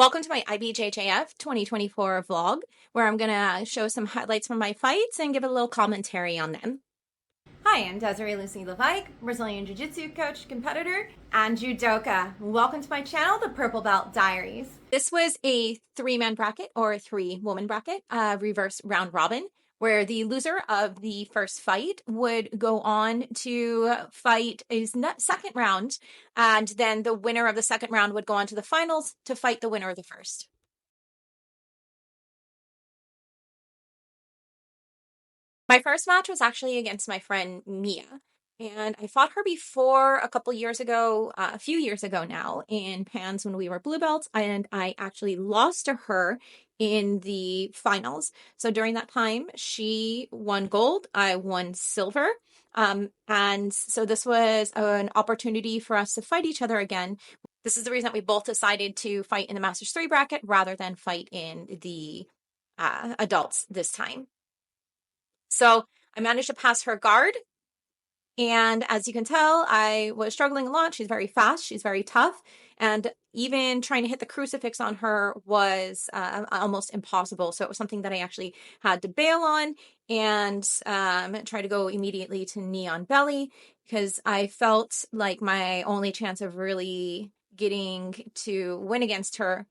Welcome to my IBJJF 2024 vlog, where I'm going to show some highlights from my fights and give a little commentary on them. Hi, I'm Desiree Lussier-Levesque, Brazilian Jiu Jitsu coach, competitor, and Judoka. Welcome to my channel, The Purple Belt Diaries. This was a 3-man bracket or a 3-woman bracket, reverse round robin, where the loser of the first fight would go on to fight a second round, and then the winner of the second round would go on to the finals to fight the winner of the first. My first match was actually against my friend Mia, and I fought her before a few years ago now, in Pans when we were blue belts, and I actually lost to her in the finals. So during that time, she won gold, I won silver, and so this was an opportunity for us to fight each other again. This is the reason that we both decided to fight in the Masters 3 bracket rather than fight in the adults this time. So I managed to pass her guard. And as you can tell, I was struggling a lot. She's very fast. She's very tough. And even trying to hit the crucifix on her was almost impossible. So it was something that I actually had to bail on and try to go immediately to knee on belly, because I felt like my only chance of really getting to win against her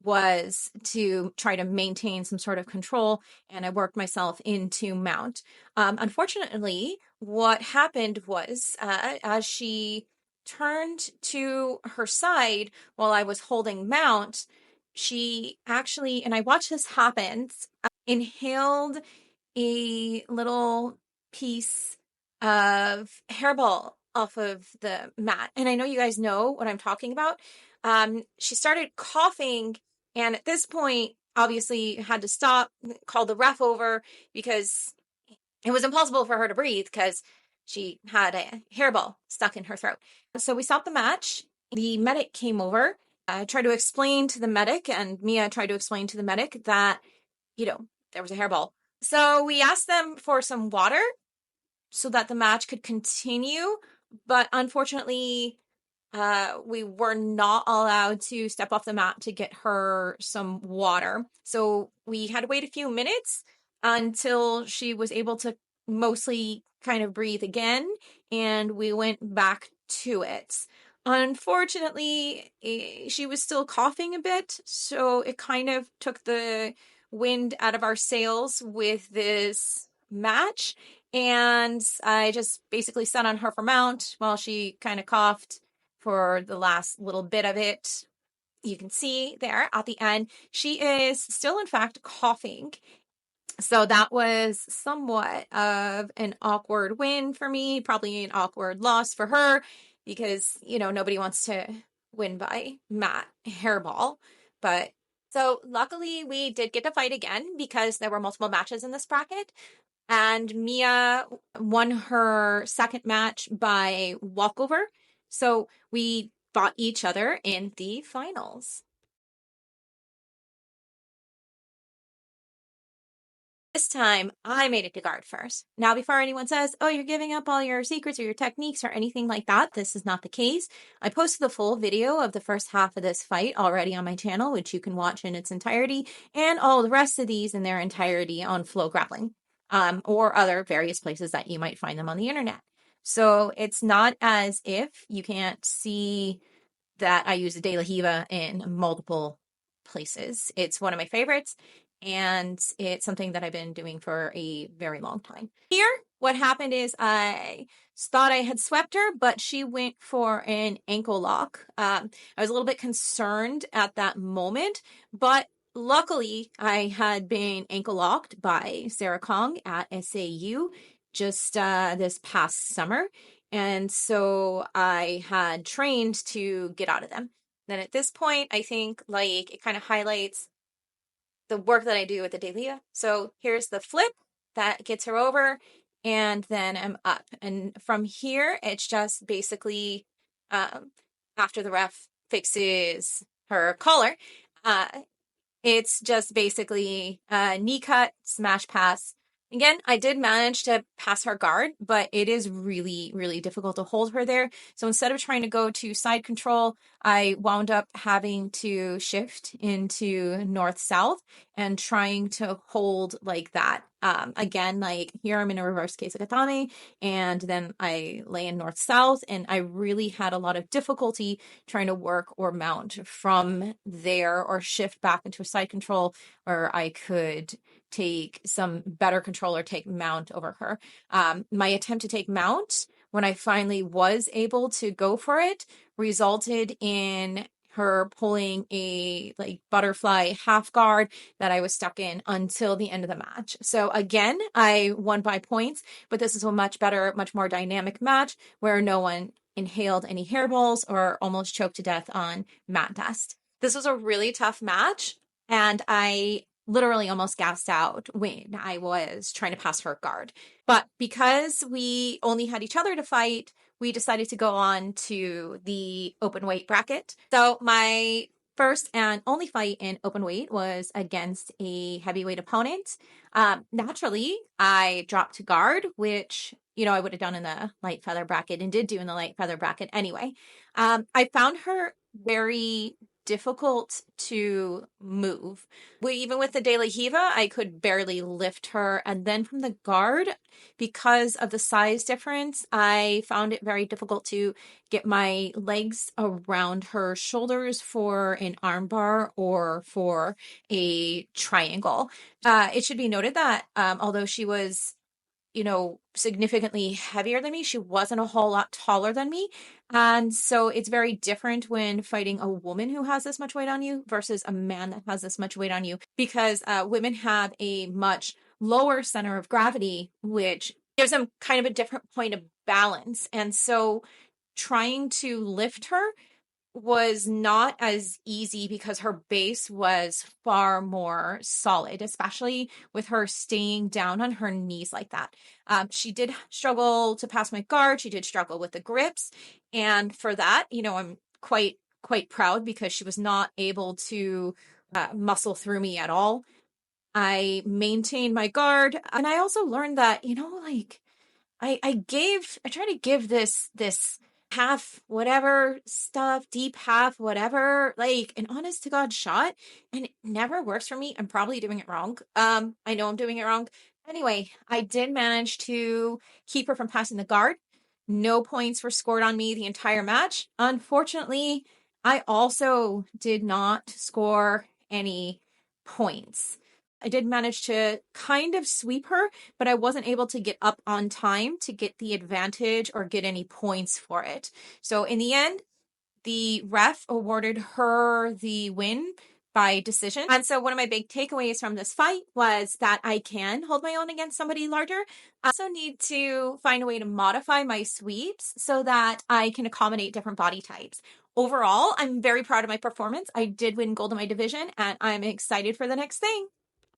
was to try to maintain some sort of control, and I worked myself into mount. Unfortunately, what happened was as she turned to her side while I was holding mount, she actually, and I watched this happen, inhaled a little piece of hairball off of the mat. And I know you guys know what I'm talking about. She started coughing, and at this point, obviously had to stop, call the ref over, because it was impossible for her to breathe because she had a hairball stuck in her throat. So we stopped the match. The medic came over. I tried to explain to the medic, and Mia tried to explain to the medic that, there was a hairball. So we asked them for some water so that the match could continue, but unfortunately, we were not allowed to step off the mat to get her some water. So we had to wait a few minutes until she was able to mostly kind of breathe again, and we went back to it. Unfortunately, she was still coughing a bit, so it kind of took the wind out of our sails with this match, and I just basically sat on her for mount while she kind of coughed for the last little bit of it. You can see there at the end, she is still in fact coughing. So that was somewhat of an awkward win for me, probably an awkward loss for her, because, nobody wants to win by mat hairball. But so luckily we did get to fight again because there were multiple matches in this bracket. And Mia won her second match by walkover. So we fought each other in the finals. This time, I made it to guard first. Now, before anyone says, oh, you're giving up all your secrets or your techniques or anything like that, this is not the case. I posted the full video of the first half of this fight already on my channel, which you can watch in its entirety, and all the rest of these in their entirety on Flow Grappling, or other various places that you might find them on the internet. So it's not as if you can't see that I use a De La Hiva in multiple places. It's one of my favorites, and it's something that I've been doing for a very long time. Here, what happened is I thought I had swept her, but she went for an ankle lock. I was a little bit concerned at that moment, but luckily I had been ankle locked by Sarah Kong at SAU just this past summer. And so I had trained to get out of them. Then at this point, I think it kind of highlights the work that I do with the Delia. So here's the flip that gets her over, and then I'm up. And from here, it's just basically after the ref fixes her collar, it's just basically knee cut, smash pass, Again, I did manage to pass her guard, but it is really, really difficult to hold her there. So instead of trying to go to side control, I wound up having to shift into north-south and trying to hold like that. Again, like here I'm in a reverse keisakatame, and then I lay in north-south, and I really had a lot of difficulty trying to work or mount from there or shift back into a side control where I could take some better control or take mount over her. My attempt to take mount, when I finally was able to go for it, resulted in her pulling a like butterfly half guard that I was stuck in until the end of the match. So again, I won by points, but this is a much better, much more dynamic match where no one inhaled any hairballs or almost choked to death on mat dust. This was a really tough match, and I literally almost gassed out when I was trying to pass her guard. But because we only had each other to fight, we decided to go on to the open weight bracket. So my first and only fight in open weight was against a heavyweight opponent. Naturally, I dropped to guard, which, you know, I would have done in the light feather bracket and did do in the light feather bracket anyway. I found her very difficult to move. Even with the De La Hiva, I could barely lift her. And then from the guard, because of the size difference, I found it very difficult to get my legs around her shoulders for an armbar or for a triangle. It should be noted that although she was, you know, significantly heavier than me, she wasn't a whole lot taller than me. And so it's very different when fighting a woman who has this much weight on you versus a man that has this much weight on you, because women have a much lower center of gravity, which gives them kind of a different point of balance. And so trying to lift her was not as easy because her base was far more solid, especially with her staying down on her knees like that. She did struggle to pass my guard. She did struggle with the grips. And for that, you know, I'm quite proud because she was not able to muscle through me at all. I maintained my guard. And I also learned that, you know, like I try to give this half whatever stuff, deep half whatever, like an honest to God shot, and it never works for me. I'm probably doing it wrong. I know I'm doing it wrong. Anyway, I did manage to keep her from passing the guard. No points were scored on me the entire match. Unfortunately, I also did not score any points. I did manage to kind of sweep her, but I wasn't able to get up on time to get the advantage or get any points for it. So in the end, the ref awarded her the win by decision. And so one of my big takeaways from this fight was that I can hold my own against somebody larger. I also need to find a way to modify my sweeps so that I can accommodate different body types. Overall, I'm very proud of my performance. I did win gold in my division, and I'm excited for the next thing.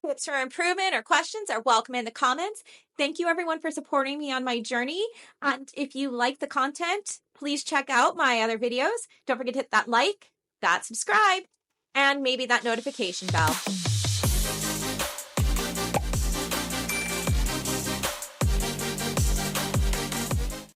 Tips for improvement or questions are welcome in the comments. Thank you everyone for supporting me on my journey. And if you like the content, please check out my other videos. Don't forget to hit that like, that subscribe, and maybe that notification bell.